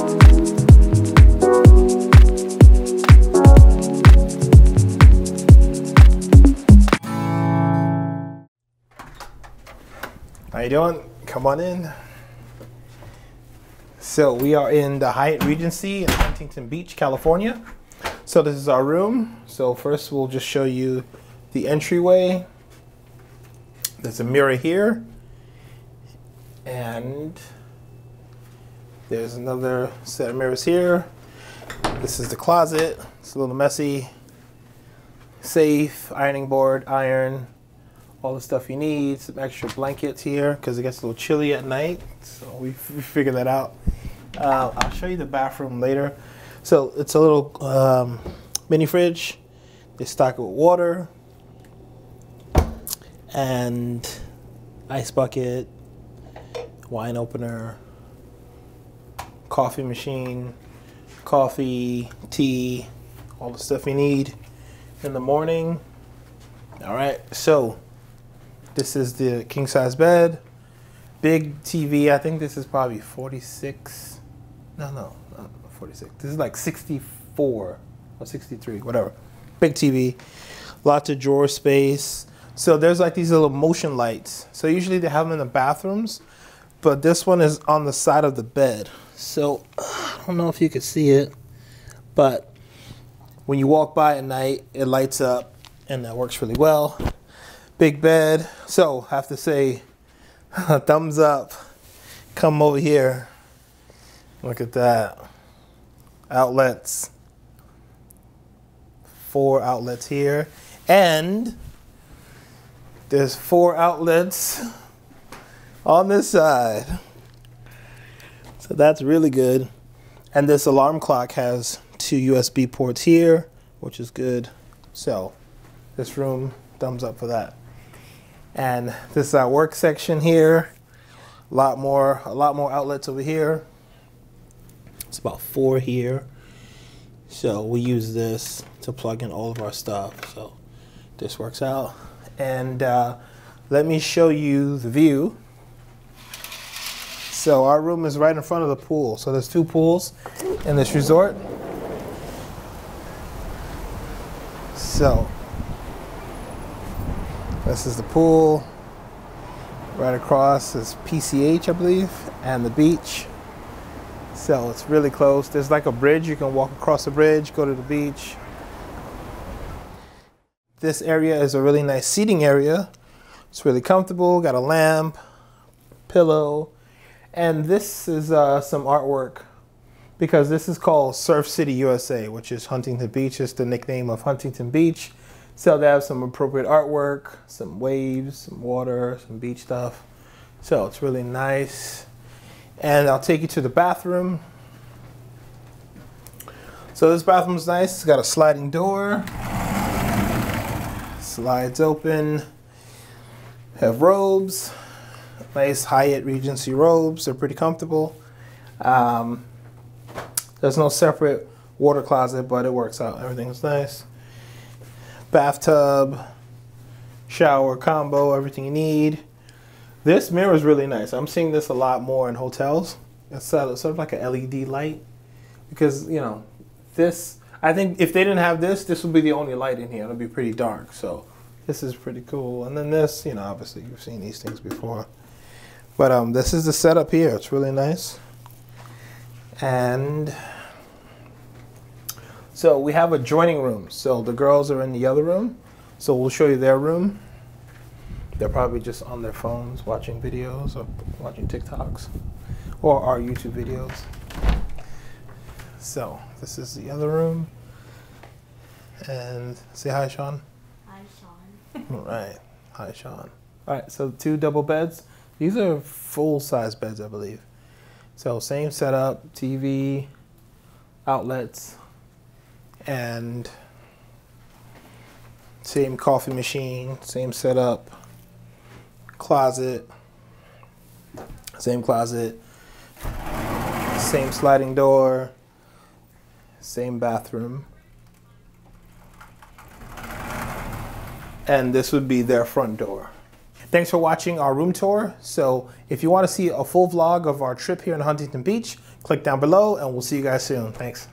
How you doing? Come on in. So we are in the Hyatt Regency in Huntington Beach, California. So this is our room. So first we'll just show you the entryway. There's a mirror here. And there's another set of mirrors here. This is the closet. It's a little messy. Safe, ironing board, iron, all the stuff you need. Some extra blankets here because it gets a little chilly at night. So we figured that out. I'll show you the bathroom later. So it's a little mini fridge. They stock it with water and ice bucket, wine opener, coffee machine, coffee, tea, all the stuff you need in the morning. All right, so this is the king size bed, big TV. I think this is probably 46. No, not 46. This is like 64 or 63, whatever. Big TV, lots of drawer space. So there's like these little motion lights. So usually they have them in the bathrooms, but this one is on the side of the bed. So I don't know if you can see it, but when you walk by at night, it lights up and that works really well. Big bed. So I have to say, thumbs up. Come over here. Look at that. Outlets. 4 outlets here. And there's 4 outlets on this side. So that's really good. And this alarm clock has 2 USB ports here, which is good. So this room, thumbs up for that. And this is our work section here. A lot more outlets over here. It's about 4 here. So we use this to plug in all of our stuff. So this works out. And let me show you the view. So our room is right in front of the pool. So there's 2 pools in this resort. So this is the pool. Right across is PCH, I believe, and the beach. So it's really close. There's like a bridge. You can walk across the bridge, go to the beach. This area is a really nice seating area. It's really comfortable. Got a lamp, pillow, and this is some artwork because this is called Surf City, USA, which is Huntington Beach. It's the nickname of Huntington Beach. So they have some appropriate artwork, some waves, some water, some beach stuff. So it's really nice. And I'll take you to the bathroom. So this bathroom's nice. It's got a sliding door. Slides open. Have robes. Nice Hyatt Regency robes. They're pretty comfortable. There's no separate water closet, but it works out. Everything's nice. Bathtub, shower combo, everything you need. This mirror is really nice. I'm seeing this a lot more in hotels. It's sort of like an LED light because, you know, this, I think if they didn't have this, this would be the only light in here. It'll be pretty dark. So this is pretty cool. And then this, you know, obviously you've seen these things before. But this is the setup here. It's really nice. And so we have adjoining rooms. So the girls are in the other room. So we'll show you their room. They're probably just on their phones watching videos or watching TikToks or our YouTube videos. So this is the other room. And say hi, Sean. Hi, Sean. All right. Hi, Sean. All right, so 2 double beds. These are full-size beds, I believe. So same setup, TV, outlets, and same coffee machine, same setup, closet, same closet, same sliding door, same bathroom. And this would be their front door. Thanks for watching our room tour. So if you want to see a full vlog of our trip here in Huntington Beach, Click down below, and we'll see you guys soon. Thanks.